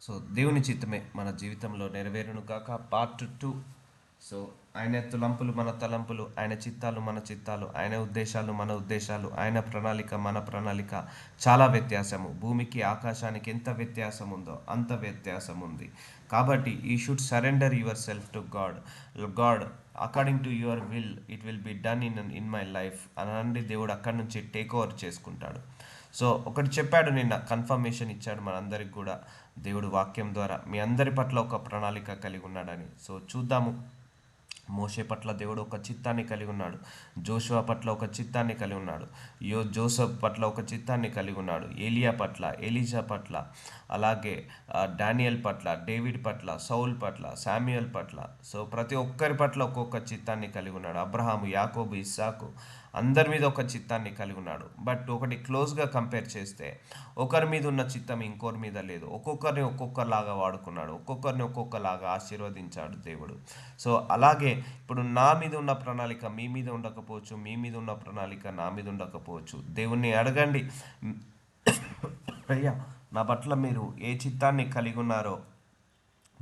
So దేవుని చిత్తమే మన జీవితంలో నెరవేరును కాక పార్ట్ 2. సో ఆయన తలంపులు మన తలంపులు, ఆయన చిత్తాలు మన చిత్తాలు, ఆయన ఉద్దేశాలు మన ఉద్దేశాలు, ఆయన ప్రణాళిక మన ప్రణాళిక చాలా వ్యత్యాసము. భూమికి ఆకాశానికి ఎంత వ్యత్యాసం ఉందో అంత వ్యత్యాసం ఉంది. కాబట్టి ఈ should surrender your self to God. God according to your will it will be done in my life అనండి. దేవుడు అక్కడి నుంచి టేక్ ఓవర్ చేసుకుంటాడు. సో ఒకటి చెప్పాడు, నిన్న కన్ఫర్మేషన్ ఇచ్చాడు మనందరికి కూడా దేవుడు వాక్యం ద్వారా, మీ అందరి పట్ల ఒక ప్రణాళిక కలిగి ఉన్నాడని. సో చూద్దాము. మోషే పట్ల దేవుడు ఒక చిత్తాన్ని కలిగి ఉన్నాడు. జోషువా పట్ల ఒక చిత్తాన్ని కలిగి ఉన్నాడు. జోసెఫ్ పట్ల ఒక చిత్తాన్ని కలిగి ఉన్నాడు. ఏలియా పట్ల, ఎలీజా పట్ల, అలాగే డానియల్ పట్ల, డేవిడ్ పట్ల, సౌల్ పట్ల, శామ్యుయల్ పట్ల. సో ప్రతి ఒక్కరి పట్ల ఒక్కొక్క చిత్తాన్ని కలిగి ఉన్నాడు. అబ్రహాము, యాకోబు, ఇస్సాకు అందరి మీద ఒక చిత్తాన్ని కలిగి ఉన్నాడు. బట్ ఒకటి క్లోజ్గా కంపేర్ చేస్తే ఒకరి మీద ఉన్న చిత్తం ఇంకోరి మీద లేదు. ఒక్కొక్కరిని ఒక్కొక్కలాగా వాడుకున్నాడు, ఒక్కొక్కరిని ఒక్కొక్కలాగా ఆశీర్వదించాడు దేవుడు. సో అలాగే ఇప్పుడు నా మీద ఉన్న ప్రణాళిక మీ మీద ఉండకపోవచ్చు, మీ మీద ఉన్న ప్రణాళిక నా మీద ఉండకపోవచ్చు. దేవుణ్ణి అడగండి, అయ్యా నా పట్ల మీరు ఏ చిత్తాన్ని కలిగి ఉన్నారో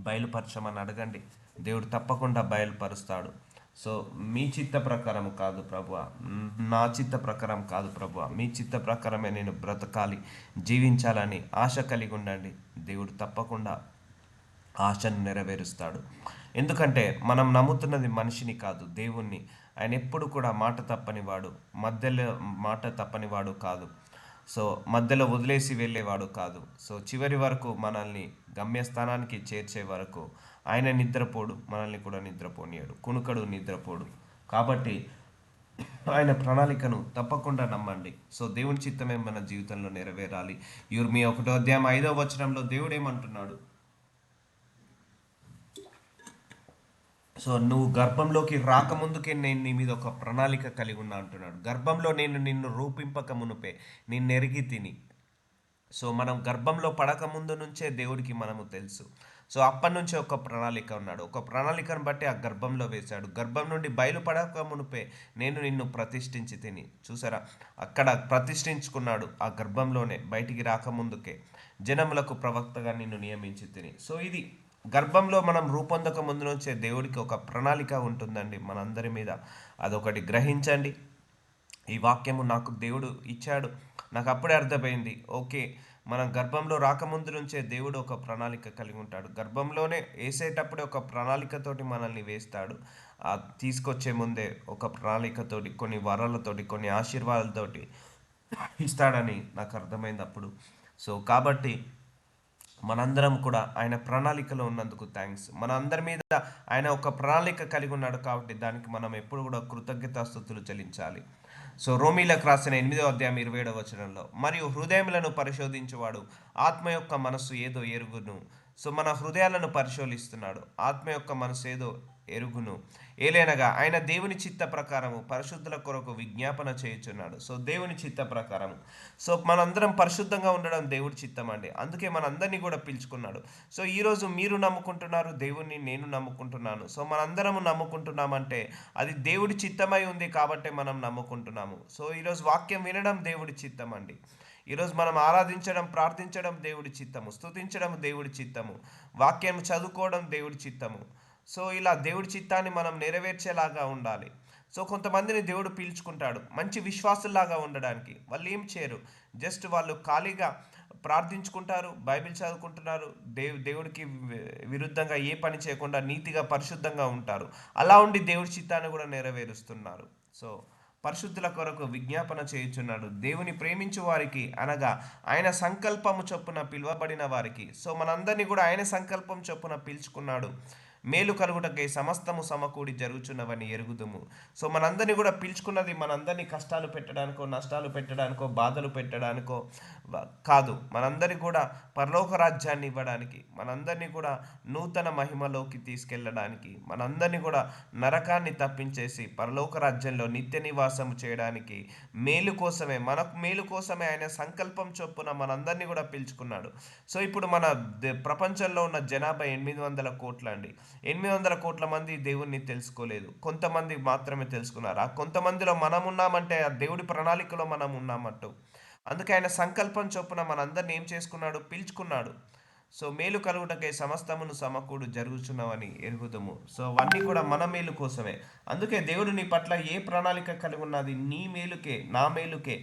బయలుపరచమని అడగండి. దేవుడు తప్పకుండా బయలుపరుస్తాడు. సో మీ చిత్త ప్రకారం కాదు ప్రభువా, నా చిత్త ప్రకారం కాదు ప్రభువా, మీ చిత్త ప్రకారమే నేను బ్రతకాలి, జీవించాలని ఆశ కలిగి ఉండండి. దేవుడు తప్పకుండా ఆశను నెరవేరుస్తాడు. ఎందుకంటే మనం నమ్ముతున్నది మనిషిని కాదు, దేవుణ్ణి. ఆయన ఎప్పుడు కూడా మాట తప్పనివాడు, మధ్యలో మాట తప్పనివాడు కాదు. సో మధ్యలో వదిలేసి వెళ్ళేవాడు కాదు. సో చివరి వరకు మనల్ని గమ్యస్థానానికి చేర్చే వరకు ఆయన నిద్రపోడు, మనల్ని కూడా నిద్రపోనీయడు, కునుకడు, నిద్రపోడు. కాబట్టి ఆయన ప్రణాళికను తప్పకుండా నమ్మండి. సో దేవుని చిత్తమే మన జీవితంలో నెరవేరాలి. మీ 1వ అధ్యాయం 5వ వచనంలో దేవుడు ఏమంటున్నాడు? సో నువ్వు గర్భంలోకి రాకముందుకే నేను నీ మీద ఒక ప్రణాళిక కలిగి ఉన్నా అంటున్నాడు. గర్భంలో నేను నిన్ను రూపింపక మునుపే నిన్ను ఎరిగి తిని. సో మనం గర్భంలో పడక ముందు నుంచే దేవుడికి మనము తెలుసు. సో అప్పటి నుంచే ఒక ప్రణాళిక ఉన్నాడు. ఒక ప్రణాళికను బట్టి ఆ గర్భంలో వేశాడు. గర్భం నుండి బయలుపడక మునుపే నేను నిన్ను ప్రతిష్ఠించి తిని. చూసారా, అక్కడ ప్రతిష్ఠించుకున్నాడు ఆ గర్భంలోనే, బయటికి రాకముందుకే జనములకు ప్రవక్తగా నిన్ను నియమించి తిని. సో ఇది గర్భంలో మనం రూపొందక ముందు నుంచే దేవుడికి ఒక ప్రణాళిక ఉంటుందండి మనందరి మీద. అదొకటి గ్రహించండి. ఈ వాక్యము నాకు దేవుడు ఇచ్చాడు, నాకు అప్పుడే అర్థమైంది. ఓకే, మనం గర్భంలో రాకముందు నుంచే దేవుడు ఒక ప్రణాళిక కలిగి ఉంటాడు. గర్భంలోనే వేసేటప్పుడే ఒక ప్రణాళికతోటి మనల్ని వేస్తాడు. తీసుకొచ్చే ముందే ఒక ప్రణాళికతోటి, కొన్ని వరాలతోటి, కొన్ని ఆశీర్వాదాలతోటి ఇస్తాడని నాకు అర్థమైంది అప్పుడు. సో కాబట్టి మనందరం కూడా ఆయన ప్రణాళికలో ఉన్నందుకు థ్యాంక్స్. మన అందరి మీద ఆయన ఒక ప్రణాళిక కలిగి ఉన్నాడు కాబట్టి దానికి మనం ఎప్పుడు కూడా కృతజ్ఞతాస్తుతులు చెల్లించాలి. సో రోమీలకు రాసిన 8వ అధ్యాయం 27వ వచనంలో, మరియు హృదయములను పరిశోధించువాడు ఆత్మ యొక్క మనస్సు ఏదో ఎరుగును. సో మన హృదయాలను పరిశోధిస్తున్నాడు, ఆత్మ యొక్క మనసు ఏదో ఎరుగును. ఏలైనగా ఆయన దేవుని చిత్త ప్రకారము పరిశుద్ధుల కొరకు విజ్ఞాపన చేయుచున్నాడు. సో దేవుని చిత్త ప్రకారము. సో మనందరం పరిశుద్ధంగా ఉండడం దేవుడి చిత్తం అండి. అందుకే మనందరినీ కూడా పిలుచుకున్నాడు. సో ఈరోజు మీరు నమ్ముకుంటున్నారు దేవుణ్ణి, నేను నమ్ముకుంటున్నాను. సో మనందరము నమ్ముకుంటున్నామంటే అది దేవుడి చిత్తమై ఉంది కాబట్టి మనం నమ్ముకుంటున్నాము. సో ఈరోజు వాక్యం వినడం దేవుడి చిత్తం అండి. ఈరోజు మనం ఆరాధించడం, ప్రార్థించడం దేవుడి చిత్తము, స్తుతించడం దేవుడి చిత్తము, వాక్యం చదువుకోవడం దేవుడి చిత్తము. సో ఇలా దేవుడి చిత్తాన్ని మనం నెరవేర్చేలాగా ఉండాలి. సో కొంతమందిని దేవుడు పీల్చుకుంటాడు మంచి విశ్వాసుల్లాగా ఉండడానికి. వాళ్ళు ఏం చేయరు, జస్ట్ వాళ్ళు ఖాళీగా ప్రార్థించుకుంటారు, బైబిల్ చదువుకుంటున్నారు, దేవుడికి విరుద్ధంగా ఏ పని చేయకుండా నీతిగా పరిశుద్ధంగా ఉంటారు. అలా ఉండి దేవుడి చిత్తాన్ని కూడా నెరవేరుస్తున్నారు. సో పరిశుద్ధుల కొరకు విజ్ఞాపన చేయుచున్నాడు. దేవుని ప్రేమించు వారికి, అనగా ఆయన సంకల్పము చొప్పున పిలువబడిన వారికి. సో మనందరినీ కూడా ఆయన సంకల్పం చొప్పున పిలుచుకున్నాడు. మేలు కలుగుటకై సమస్తము సమకూడి జరుగుచున్నవని ఎరుగుదుము. సో మనందరినీ కూడా పిలుచుకున్నది మనందరినీ కష్టాలు పెట్టడానికో, నష్టాలు పెట్టడానికో, బాధలు పెట్టడానికో కాదు. మనందరికీ కూడా పరలోక రాజ్యాన్ని ఇవ్వడానికి, మనందరినీ కూడా నూతన మహిమలోకి తీసుకెళ్ళడానికి, మనందరినీ కూడా నరకాన్ని తప్పించేసి పరలోక రాజ్యంలో నిత్య నివాసం చేయడానికి, మేలు కోసమే, మనకు మేలు కోసమే ఆయన సంకల్పం చొప్పున మనందరినీ కూడా పిలుచుకున్నాడు. సో ఇప్పుడు మన ప్రపంచంలో ఉన్న జనాభా 800 కోట్ల అండి. 800 కోట్ల మంది దేవుణ్ణి తెలుసుకోలేదు, కొంతమంది మాత్రమే తెలుసుకున్నారు. ఆ కొంతమందిలో మనం ఉన్నామంటే ఆ దేవుడి ప్రణాళికలో మనం ఉన్నామంటూ. అందుకే ఆయన సంకల్పం చొప్పున మనందరిని ఏం చేసుకున్నాడు, పిలుచుకున్నాడు. సో మేలు కలుగుటకై సమస్తమును సమకూడు జరుగుచున్నవని ఎరుగుదుము. సో అవన్నీ కూడా మన మేలు కోసమే. అందుకే దేవుడు నీ పట్ల ఏ ప్రణాళిక కలిగి ఉన్నది, నీ మేలుకే, నా మేలుకే.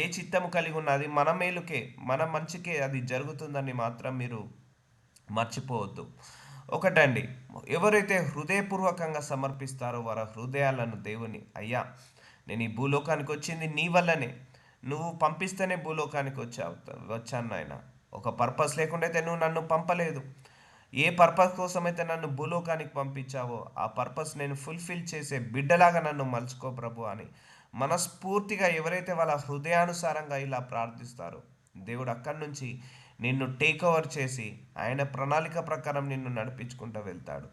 ఏ చిత్తము కలిగి ఉన్నది మన మేలుకే, మన మంచికే అది జరుగుతుందని మాత్రం మీరు మర్చిపోవద్దు. ఒకటండి, ఎవరైతే హృదయపూర్వకంగా సమర్పిస్తారో వారి హృదయాలను దేవుని, అయ్యా నేను ఈ భూలోకానికి వచ్చింది నీ వల్లనే, నువ్వు పంపిస్తేనే భూలోకానికి వచ్చాను నాయన. ఒక పర్పస్ లేకుండా అయితే నువ్వు నన్ను పంపలేదు. ఏ పర్పస్ కోసమైతే నన్ను భూలోకానికి పంపించావో ఆ పర్పస్ నేను ఫుల్ఫిల్ చేసే బిడ్డలాగా నన్ను మలుచుకో ప్రభు అని మనస్ఫూర్తిగా ఎవరైతే వాళ్ళ హృదయానుసారంగా ఇలా ప్రార్థిస్తారో, దేవుడు అక్కడి నుంచి నిన్ను టేక్ ఓవర్ చేసి ఆయన ప్రణాళిక ప్రకారం నిన్ను నడిపించుకుంటూ వెళ్తాడు.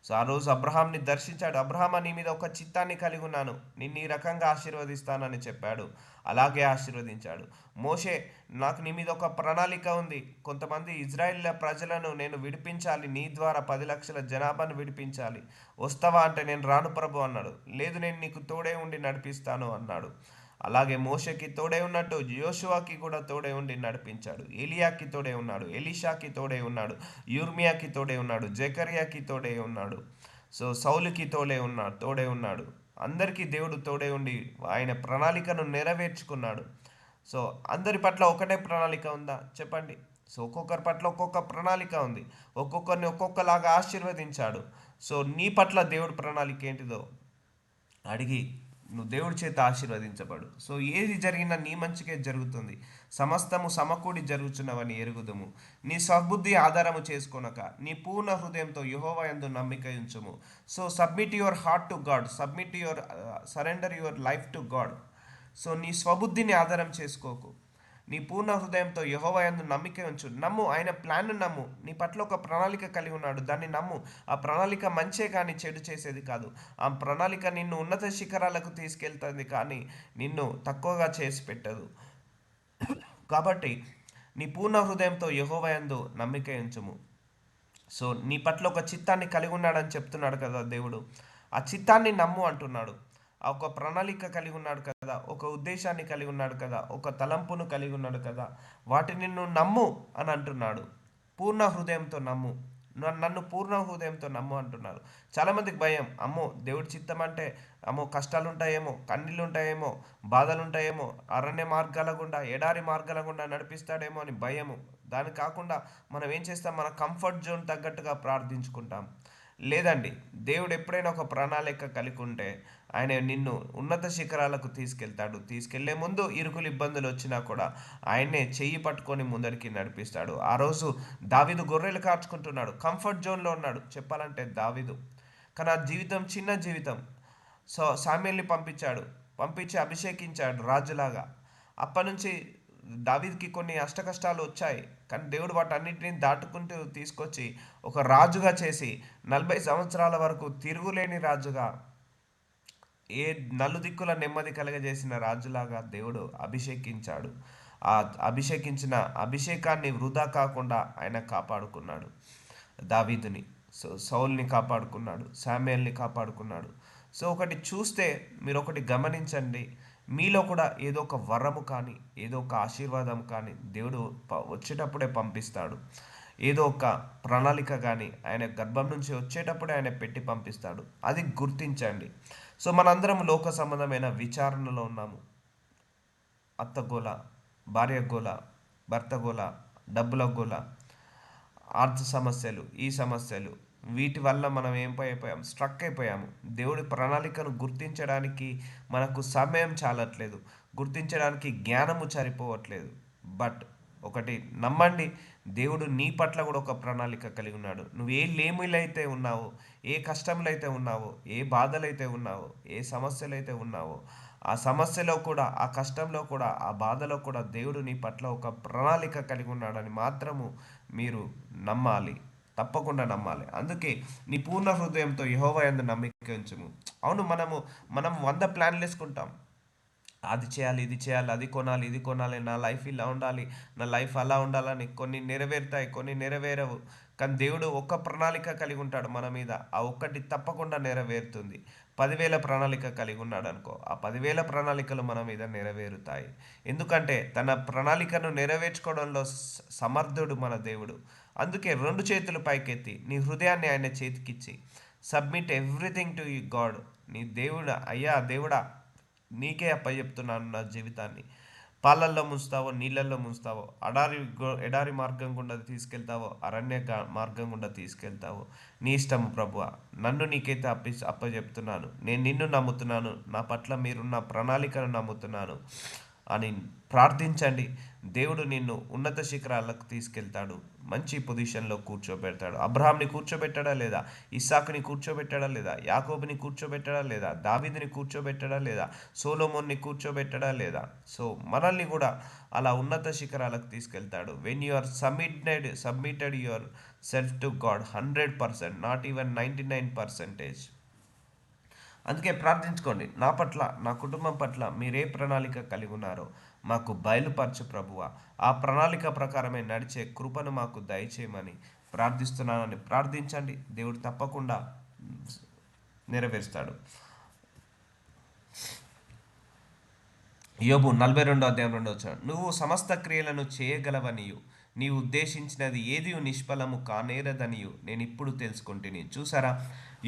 సో ఆ రోజు అబ్రహాంని దర్శించాడు. అబ్రహామా, నీ మీద ఒక చిత్తాన్ని కలిగి ఉన్నాను, నిన్ను ఈ రకంగా ఆశీర్వదిస్తానని చెప్పాడు. అలాగే ఆశీర్వదించాడు. మోషే, నాకు నీ మీద ఒక ప్రణాళిక ఉంది, కొంతమంది ఇజ్రాయిల్ ప్రజలను నేను విడిపించాలి, నీ ద్వారా 10 లక్షల జనాభాను విడిపించాలి, వస్తావా అంటే నేను రాను ప్రభు అన్నాడు. లేదు, నేను నీకు తోడే ఉండి నడిపిస్తాను అన్నాడు. అలాగే మోషకి తోడే ఉన్నట్టు యోషువాకి కూడా తోడే ఉండి నడిపించాడు. ఏలియాకి తోడే ఉన్నాడు, ఎలీషాకి తోడే ఉన్నాడు, యూర్మియాకి తోడే ఉన్నాడు, జకర్యాకి తోడే ఉన్నాడు. సో సౌలుకి తోడే ఉన్నాడు. అందరికీ దేవుడు తోడే ఉండి ఆయన ప్రణాళికను నెరవేర్చుకున్నాడు. సో అందరి పట్ల ఒకటే ప్రణాళిక ఉందా చెప్పండి? సో ఒక్కొక్కరి పట్ల ఒక్కొక్క ప్రణాళిక ఉంది, ఒక్కొక్కరిని ఒక్కొక్కలాగా ఆశీర్వదించాడు. సో నీ పట్ల దేవుడి ప్రణాళిక ఏంటిదో అడిగి నువ్వు దేవుడి చేత ఆశీర్వదించబడు. సో ఏది జరిగినా నీ మంచికే జరుగుతుంది, సమస్తము సమకూడి జరుగుచున్నవని ఎరుగుదుము. నీ సద్బుద్ధి ఆధారము చేసుకొనక నీ పూర్ణ హృదయంతో యెహోవా యందు నమ్మిక ఉంచుము. So submit your heart to God, submit your surrender your life to God. So నీ స్వబుద్ధిని ఆధారం చేసుకోకు, నీ పూర్ణ హృదయంతో యెహోవా యందు నమ్మిక ఉంచు. నమ్ము, ఆయన ప్లాన్ నమ్ము. నీ పట్ల ఒక ప్రణాళిక కలిగి ఉన్నాడు, దాన్ని నమ్ము. ఆ ప్రణాళిక మంచే కానీ చెడు చేసేది కాదు. ఆ ప్రణాళిక నిన్ను ఉన్నత శిఖరాలకు తీసుకెళ్తుంది కానీ నిన్ను తక్కువగా చేసి పెట్టదు. కాబట్టి నీ పూర్ణ హృదయంతో యెహోవా యందు నమ్మిక ఉంచుము. సో నీ పట్ల ఒక చిత్తాన్ని కలిగి ఉన్నాడని చెప్తున్నాడు కదా దేవుడు. ఆ చిత్తాన్ని నమ్ము అంటున్నాడు. ఆ ఒక ప్రణాళిక కలిగి ఉన్నాడు కదా, ఒక ఉద్దేశాన్ని కలిగి ఉన్నాడు కదా, ఒక తలంపును కలిగి ఉన్నాడు కదా, వాటిని నువ్వు నమ్ము అని అంటున్నాడు. పూర్ణ హృదయంతో నమ్ము, నన్ను పూర్ణ హృదయంతో నమ్ము అంటున్నారు. చాలామందికి భయం, అమ్మో దేవుడి చిత్తం అంటే అమ్మో కష్టాలు ఉంటాయేమో, కన్నీళ్ళు ఉంటాయేమో, బాధలు ఉంటాయేమో, అరణ్య మార్గాల గుండా, ఎడారి మార్గాల గుండా నడిపిస్తాడేమో అని భయము. దాని కాకుండా మనం ఏం చేస్తాం, మన కంఫర్ట్ జోన్ తగ్గట్టుగా ప్రార్థించుకుంటాం. లేదండి, దేవుడు ఎప్పుడైనా ఒక ప్రణాళిక కలిగి ఉంటే ఆయన నిన్ను ఉన్నత శిఖరాలకు తీసుకెళ్తాడు. తీసుకెళ్లే ముందు ఇరుకులు ఇబ్బందులు వచ్చినా కూడా ఆయన్నే చెయ్యి పట్టుకొని ముందరికి నడిపిస్తాడు. ఆ రోజు దావీదు గొర్రెలు కాచుకుంటున్నాడు, కంఫర్ట్ జోన్లో ఉన్నాడు చెప్పాలంటే దావీదు. కానీ ఆ జీవితం చిన్న జీవితం. సో సామ్యుల్ని పంపించి అభిషేకించాడు రాజులాగా. అప్పటి నుంచి దావీద్కి కొన్ని అష్టకష్టాలు వచ్చాయి, కానీ దేవుడు వాటన్నిటిని దాటుకుంటూ తీసుకొచ్చి ఒక రాజుగా చేసి 40 సంవత్సరాల వరకు తిరుగులేని రాజుగా, ఏ నలుదిక్కుల నెమ్మది కలగజేసిన రాజులాగా దేవుడు అభిషేకించాడు. ఆ అభిషేకించిన అభిషేకాన్ని వృధా కాకుండా ఆయన కాపాడుకున్నాడు దావీదుని. సో సౌల్ని కాపాడుకున్నాడు, శామ్యుయల్ని కాపాడుకున్నాడు. సో ఒకటి చూస్తే మీరు ఒకటి గమనించండి, మీలో కూడా ఏదో ఒక వరము కానీ ఏదో ఒక ఆశీర్వాదం కానీ దేవుడు వచ్చేటప్పుడే పంపిస్తాడు. ఏదో ఒక ప్రణాళిక కానీ ఆయన గర్భం నుంచి వచ్చేటప్పుడే ఆయన పెట్టి పంపిస్తాడు. అది గుర్తించండి. సో మనందరం లోక సంబంధమైన విచారణలో ఉన్నాము. అత్తగోల, భార్య గోల, భర్త గోల, డబ్బుల గోల, ఆర్థిక సమస్యలు, ఈ సమస్యలు, వీటి వల్ల మనం అయిపోయాం, స్ట్రక్ అయిపోయాము. దేవుడి ప్రణాళికను గుర్తించడానికి మనకు సమయం చాలట్లేదు, గుర్తించడానికి జ్ఞానము సరిపోవట్లేదు. బట్ ఒకటి నమ్మండి, దేవుడు నీ పట్ల కూడా ఒక ప్రణాళిక కలిగి ఉన్నాడు. నువ్వు ఏ లేమిలో అయితే ఉన్నావో, ఏ కష్టంలో అయితే ఉన్నావో, ఏ బాధలు అయితే ఉన్నావో, ఏ సమస్యలు అయితే ఉన్నావో, ఆ సమస్యలో కూడా, ఆ కష్టంలో కూడా, ఆ బాధలో కూడా దేవుడు నీ పట్ల ఒక ప్రణాళిక కలిగి ఉన్నాడని మాత్రము మీరు నమ్మాలి, తప్పకుండా నమ్మాలి. అందుకే నీ పూర్ణ హృదయంతో యెహోవా యందు నమ్మిక ఉంచుము. అవును, మనం 100 ప్లాన్లు వేసుకుంటాం. అది చేయాలి, ఇది చేయాలి, అది కొనాలి, ఇది కొనాలి, నా లైఫ్ ఇలా ఉండాలి, నా లైఫ్ అలా ఉండాలని. కొన్ని నెరవేరుతాయి, కొన్ని నెరవేరవు. కానీ దేవుడు ఒక్క ప్రణాళిక కలిగి ఉంటాడు మన మీద, ఆ ఒక్కటి తప్పకుండా నెరవేరుతుంది. 10,000 ప్రణాళిక కలిగి ఉన్నాడు అనుకో, ఆ 10,000 ప్రణాళికలు మన మీద నెరవేరుతాయి. ఎందుకంటే తన ప్రణాళికను నెరవేర్చుకోవడంలో సమర్థుడు మన దేవుడు. అందుకే రెండు చేతులు పైకెత్తి నీ హృదయాన్ని ఆయన చేతికిచ్చి submit everything to you God. నీ దేవుడా, అయ్యా దేవుడా, నీకే అప్పచెప్తున్నాను నా జీవితాన్ని. పాలల్లో ముంచుతావో, నీళ్ళల్లో ముంచుతావో, ఎడారి మార్గం గుండా తీసుకెళ్తావో, మార్గం గుండా తీసుకెళ్తావో నీ ఇష్టము ప్రభువా. నన్ను నీకైతే అప్పచెప్తున్నాను. నేను నిన్ను నమ్ముతున్నాను. నా పట్ల మీరున్న ప్రణాళికను నమ్ముతున్నాను అని ప్రార్థించండి. దేవుడు నిన్ను ఉన్నత శిఖరాలకు తీసుకెళ్తాడు. మంచి పొజిషన్లో కూర్చోబెడతాడు. అబ్రహాంని కూర్చోబెట్టాడా లేదా? ఇస్సాకుని కూర్చోబెట్టాడా లేదా? యాకోబుని కూర్చోబెట్టాడా లేదా? దావీదుని కూర్చోబెట్టాడా లేదా? సోలోమోన్ని కూర్చోబెట్టాడా లేదా? సో మనల్ని కూడా అలా ఉన్నత శిఖరాలకు తీసుకెళ్తాడు. When you are submitted your self to God 100%, not even 99%. అందుకే ప్రార్థించుకోండి. నా పట్ల, నా కుటుంబం పట్ల మీరే ప్రణాళిక కలిగి ఉన్నారో మాకు బయలుపరచు ప్రభువా. ఆ ప్రణాళిక ప్రకారమే నడిచే కృపను మాకు దయచేయమని ప్రార్థిస్తున్నానని ప్రార్థించండి. దేవుడు తప్పకుండా నెరవేరుస్తాడు. యోబు 42:2 నువ్వు సమస్త క్రియలను చేయగలవనియు నీవు ఉద్దేశించినది ఏది నిష్ఫలము కానేరదనియు నేను ఇప్పుడు తెలుసుకుంటుని. చూసారా,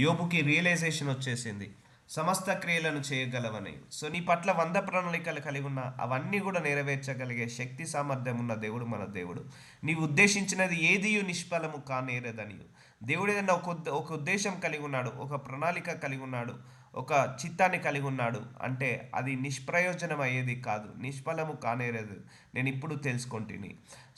యోబుకి రియలైజేషన్ వచ్చేసింది, సమస్త క్రియలను చేయగలవని. సో నీ పట్ల 100 ప్రణాళికలు కలిగి ఉన్న అవన్నీ కూడా నెరవేర్చగలిగే శక్తి సామర్థ్యం ఉన్న దేవుడు మన దేవుడు. నీవు ఉద్దేశించినది ఏది నిష్ఫలము కానేరదని. దేవుడు ఏదైనా ఒక ఉద్దేశం కలిగి ఉన్నాడు, ఒక ప్రణాళిక కలిగి ఉన్నాడు, ఒక చిత్తాన్ని కలిగి ఉన్నాడు అంటే అది నిష్ప్రయోజనం అయ్యేది కాదు, నిష్ఫలము కానేరదు. నేను ఇప్పుడు తెలుసుకుంటుని.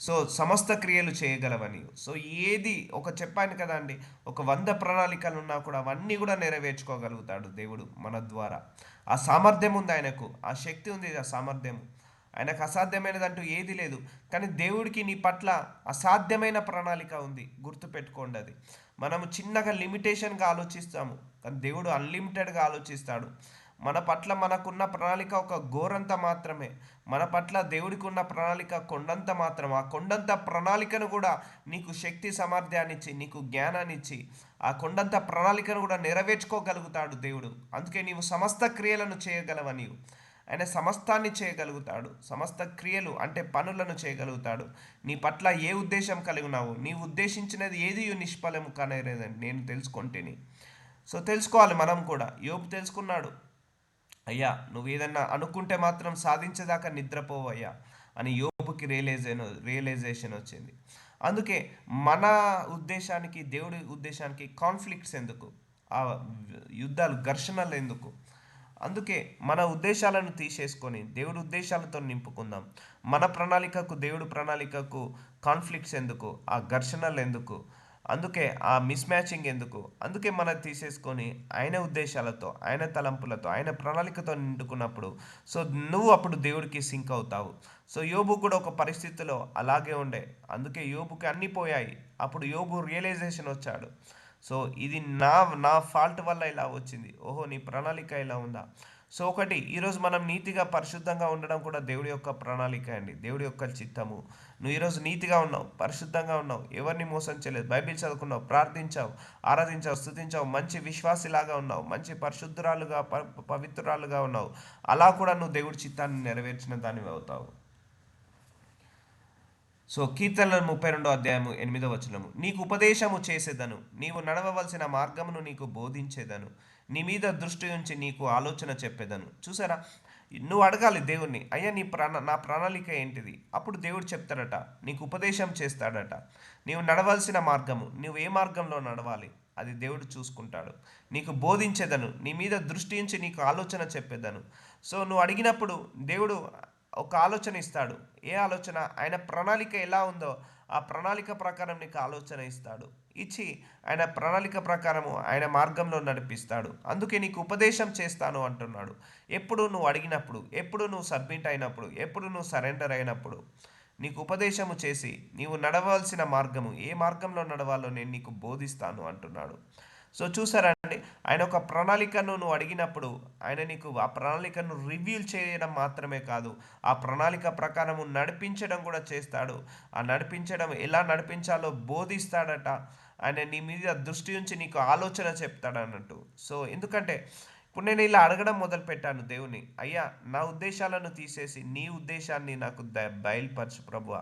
సో సమస్త క్రియలు చేయగలవని. సో ఏది ఒక చెప్పాను కదా అండి, ఒక 100 ప్రణాళికలు ఉన్నా కూడా అవన్నీ కూడా నెరవేర్చుకోగలుగుతాడు దేవుడు మన ద్వారా. ఆ సామర్థ్యం ఉంది ఆయనకు, ఆ శక్తి ఉంది, ఆ సామర్థ్యం. ఆయనకు అసాధ్యమైనదంటూ ఏది లేదు. కానీ దేవుడికి నీ పట్ల అసాధ్యమైన ప్రణాళిక ఉంది, గుర్తుపెట్టుకోండి. అది మనము చిన్నగా లిమిటేషన్గా ఆలోచిస్తాము, కానీ దేవుడు అన్లిమిటెడ్గా ఆలోచిస్తాడు. మన పట్ల మనకున్న ప్రణాళిక ఒక గోరంత మాత్రమే. మన పట్ల దేవుడికి ఉన్న ప్రణాళిక కొండంత మాత్రం. ఆ కొండంత ప్రణాళికను కూడా నీకు శక్తి సామర్థ్యాన్ని ఇచ్చి, నీకు జ్ఞానాన్ని ఇచ్చి, ఆ కొండంత ప్రణాళికను కూడా నెరవేర్చుకోగలుగుతాడు దేవుడు. అందుకే నీవు సమస్త క్రియలను చేయగలవ. నీవు ఆయన సమస్తాన్ని చేయగలుగుతాడు. సమస్త క్రియలు అంటే పనులను చేయగలుగుతాడు. నీ పట్ల ఏ ఉద్దేశం కలిగి ఉన్నావు, నీవు ఉద్దేశించినది ఏది నిష్ఫలము కానేరేదని నేను తెలుసుకుంటేని. సో తెలుసుకోవాలి మనం కూడా. యోబు తెలుసుకున్నాడు, అయ్యా నువ్వు ఏదన్నా అనుకుంటే మాత్రం సాధించేదాకా నిద్రపోవు అయ్యా అని యోబుకి రియలైజేషన్ వచ్చింది. అందుకే మన ఉద్దేశానికి దేవుడి ఉద్దేశానికి కాన్ఫ్లిక్ట్స్ ఎందుకు, ఆ యుద్ధాలు, ఘర్షణలు ఎందుకు? అందుకే మన ఉద్దేశాలను తీసేసుకొని దేవుడి ఉద్దేశాలతో నింపుకుందాం. మన ప్రణాళికకు దేవుడి ప్రణాళికకు కాన్ఫ్లిక్ట్స్ ఎందుకు, ఆ ఘర్షణలు ఎందుకు? అందుకే ఆ మిస్ మ్యాచింగ్ ఎందుకు? అందుకే మనం తీసేసుకొని ఆయన ఉద్దేశాలతో, ఆయన తలంపులతో, ఆయన ప్రణాళికతో నిండుకున్నప్పుడు సో నువ్వు అప్పుడు దేవుడికి సింక్ అవుతావు. సో యోబు కూడా ఒక పరిస్థితిలో అలాగే ఉండే. అందుకే యోబుకి అన్నీ పోయాయి. అప్పుడు యోబు రియలైజేషన్ వచ్చాడు, సో ఇది నా నా ఫాల్ట్ వల్ల ఇలా వచ్చింది. ఓహో నీ ప్రణాళిక ఇలా ఉందా? సో ఒకటి, ఈరోజు మనం నీతిగా పరిశుద్ధంగా ఉండడం కూడా దేవుడి యొక్క ప్రణాళిక అండి, దేవుడి యొక్క చిత్తము. నువ్వు ఈరోజు నీతిగా ఉన్నావు, పరిశుద్ధంగా ఉన్నావు, ఎవరిని మోసం చేయలేదు, బైబిల్ చదువుకున్నావు, ప్రార్థించావు, ఆరాధించావు, స్తుతించావు, మంచి విశ్వాసిలాగా ఉన్నావు, మంచి పరిశుద్ధురాలుగా పవిత్రురాలుగా ఉన్నావు. అలా కూడా నువ్వు దేవుడి చిత్తాన్ని నెరవేర్చిన దానివి అవుతావు. సో కీర్తనలు 32:8 నీకు ఉపదేశము చేసేదను, నీవు నడవవలసిన మార్గమును నీకు బోధించేదను, నీ మీద దృష్టి ఉంచి నీకు ఆలోచన చెప్పేదను. చూసారా, నువ్వు అడగాలి దేవుణ్ణి, అయ్యా నా ప్రణాళిక ఏంటిది? అప్పుడు దేవుడు చెప్తాడట, నీకు ఉపదేశం చేస్తాడట. నీవు నడవలసిన మార్గము, నువ్వు ఏ మార్గంలో నడవాలి అది దేవుడు చూసుకుంటాడు. నీకు బోధించేదను, నీ మీద దృష్టి ఉంచి నీకు ఆలోచన చెప్పేదను. సో నువ్వు అడిగినప్పుడు దేవుడు ఒక ఆలోచన ఇస్తాడు. ఏ ఆలోచన? ఆయన ప్రణాళిక ఎలా ఉందో ఆ ప్రణాళిక ప్రకారం నీకు ఆలోచన ఇస్తాడు. ఇచ్చి ఆయన ప్రణాళిక ప్రకారము ఆయన మార్గంలో నడిపిస్తాడు. అందుకే నీకు ఉపదేశం చేస్తాను అంటున్నాడు. ఎప్పుడు నువ్వు అడిగినప్పుడు, ఎప్పుడు నువ్వు సబ్మిట్ అయినప్పుడు, ఎప్పుడు నువ్వు సరెండర్ అయినప్పుడు నీకు ఉపదేశము చేసి నీవు నడవలసిన మార్గము, ఏ మార్గంలో నడవాలో నేను నీకు బోధిస్తాను అంటున్నాడు. సో చూసారా అండి, ఆయన ఒక ప్రణాళికను నువ్వు అడిగినప్పుడు ఆయన నీకు ఆ ప్రణాళికను రివీల్ చేయడం మాత్రమే కాదు, ఆ ప్రణాళిక ప్రకారము నడిపించడం కూడా చేస్తాడు. ఆ నడిపించడం ఎలా నడిపించాలో బోధిస్తాడట. ఆయన నీ మీద దృష్టి ఉంచి నీకు ఆలోచన చెప్తాడు అన్నట్టు. సో ఎందుకంటే ఇప్పుడు నేను ఇలా అడగడం మొదలుపెట్టాను దేవుని, అయ్యా నా ఉద్దేశాలను తీసేసి నీ ఉద్దేశాన్ని నాకు బయలుపరచు ప్రభువా,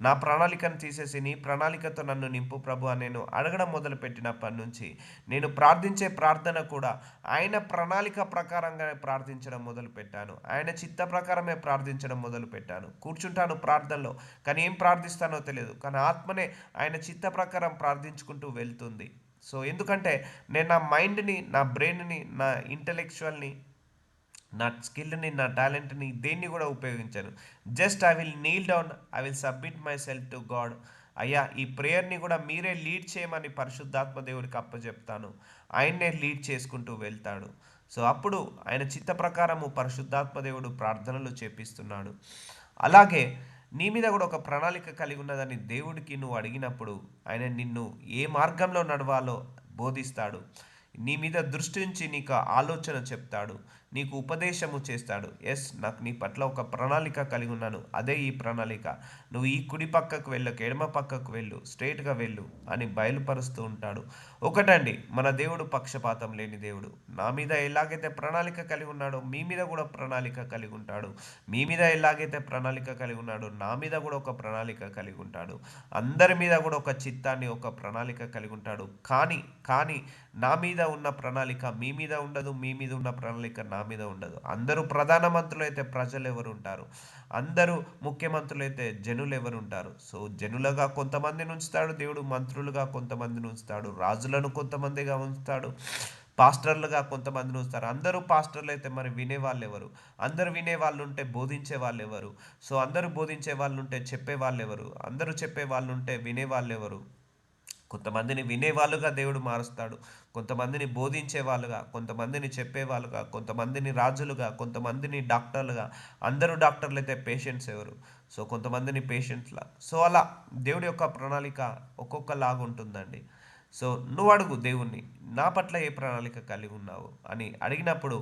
నా ప్రణాళికను తీసేసి నీ ప్రణాళికతో నన్ను నింపు ప్రభువా. నేను అడగడం మొదలుపెట్టినప్పటి నుంచి నేను ప్రార్థించే ప్రార్థన కూడా ఆయన ప్రణాళిక ప్రకారంగానే ప్రార్థించడం మొదలుపెట్టాను. ఆయన చిత్త ప్రకారమే ప్రార్థించడం మొదలుపెట్టాను. కూర్చుంటాను ప్రార్థనలో, కానీ ఏం ప్రార్థిస్తానో తెలియదు, కానీ ఆత్మనే ఆయన చిత్త ప్రకారం ప్రార్థించుకుంటూ వెళ్తుంది. సో ఎందుకంటే నేను నా మైండ్ని, నా బ్రెయిన్ని, నా ఇంటలెక్చువల్ని, నా స్కిల్ని, నా టాలెంట్ని దేన్ని కూడా ఉపయోగించాను. Just I will Neel down, I will submit my self to God. అయ్యా ఈ ప్రేయర్ని కూడా మీరే లీడ్ చేయమని పరిశుద్ధాత్మ దేవుడికి అప్పచెప్తాను. ఆయన్నే లీడ్ చేసుకుంటూ వెళ్తాడు. సో అప్పుడు ఆయన చిత్త ప్రకారము పరిశుద్ధాత్మ దేవుడు ప్రార్థనలు చేపిస్తున్నాడు. అలాగే నీ మీద కూడా ఒక ప్రణాళిక కలిగి ఉన్నదని దేవుడికి నువ్వు అడిగినప్పుడు ఆయన నిన్ను ఏ మార్గంలో నడవాలో బోధిస్తాడు. నీ మీద దృష్టి ఉంచి నీకు ఆలోచన చెప్తాడు, నీకు ఉపదేశము చేస్తాడు. ఎస్, నాకు నీ పట్ల ఒక ప్రణాళిక కలిగి ఉన్నాను, అదే ఈ ప్రణాళిక. నువ్వు ఈ కుడి పక్కకు వెళ్ళకు, ఎడమ పక్కకు వెళ్ళు, స్ట్రైట్గా వెళ్ళు అని బయలుపరుస్తూ ఉంటాడు. ఒకటండి, మన దేవుడు పక్షపాతం లేని దేవుడు. నా మీద ఎలాగైతే ప్రణాళిక కలిగి ఉన్నాడో మీ మీద కూడా ప్రణాళిక కలిగి ఉంటాడు. మీ మీద ఎలాగైతే ప్రణాళిక కలిగి ఉన్నాడో నా మీద కూడా ఒక ప్రణాళిక కలిగి ఉంటాడు. అందరి మీద కూడా ఒక చిత్తాన్ని, ఒక ప్రణాళిక కలిగి ఉంటాడు. కానీ కానీ నా మీద ఉన్న ప్రణాళిక మీ మీద ఉండదు, మీ మీద ఉన్న ప్రణాళిక నా మీద ఉండదు. అందరూ ప్రధానమంత్రులు అయితే ప్రజలు ఎవరు ఉంటారు? అందరూ ముఖ్యమంత్రులు అయితే జనులు ఎవరు ఉంటారు? సో జనులుగా కొంతమందిని ఉంచుతాడు దేవుడు, మంత్రులుగా కొంతమందిని ఉంచుతాడు, రాజులను కొంతమందిగా ఉంచుతాడు, పాస్టర్లుగా కొంతమందిని ఉంచుతారు. అందరూ పాస్టర్లు అయితే మరి వినేవాళ్ళు ఎవరు? అందరూ వినేవాళ్ళు ఉంటే బోధించే వాళ్ళు ఎవరు? సో అందరూ బోధించే వాళ్ళు ఉంటే చెప్పే వాళ్ళు ఎవరు? అందరూ చెప్పే వాళ్ళు ఉంటే వినేవాళ్ళు ఎవరు? కొంతమందిని వినేవాళ్ళుగా దేవుడు మారుస్తాడు, కొంతమందిని బోధించే వాళ్ళుగా, కొంతమందిని చెప్పేవాళ్ళుగా, కొంతమందిని రాజులుగా, కొంతమందిని డాక్టర్లుగా. అందరూ డాక్టర్లు అయితే పేషెంట్స్ ఎవరు? సో కొంతమందిని పేషెంట్స్లా. సో అలా దేవుడి యొక్క ప్రణాళిక ఒక్కొక్కలాగా ఉంటుందండి. సో నువ్వు అడుగు దేవుణ్ణి, నా పట్ల ఏ ప్రణాళిక కలిగి ఉన్నావు అని అడిగినప్పుడు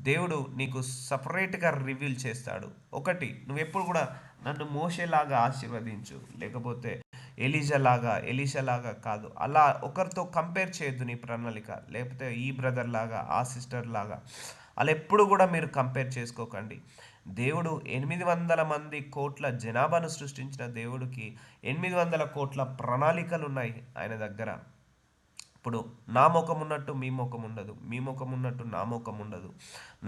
దేవుడు నీకు సపరేట్గా రివీల్ చేస్తాడు. ఒకటి, నువ్వు ఎప్పుడు కూడా నన్ను మోషేలాగా ఆశీర్వదించు, లేకపోతే ఎలీషాలాగా కాదు, అలా ఒకరితో కంపేర్ చేయొద్దు నీ ప్రణాళిక. లేకపోతే ఈ బ్రదర్ లాగా, ఆ సిస్టర్ లాగా, అలా ఎప్పుడు కూడా మీరు కంపేర్ చేసుకోకండి. దేవుడు 800 కోట్ల జనాభాను సృష్టించిన దేవుడికి 800 కోట్ల ప్రణాళికలు ఉన్నాయి ఆయన దగ్గర. ఇప్పుడు నా ముఖం ఉన్నట్టు మీ ముఖం ఉండదు, మీ ముఖం ఉన్నట్టు నా ముఖం ఉండదు,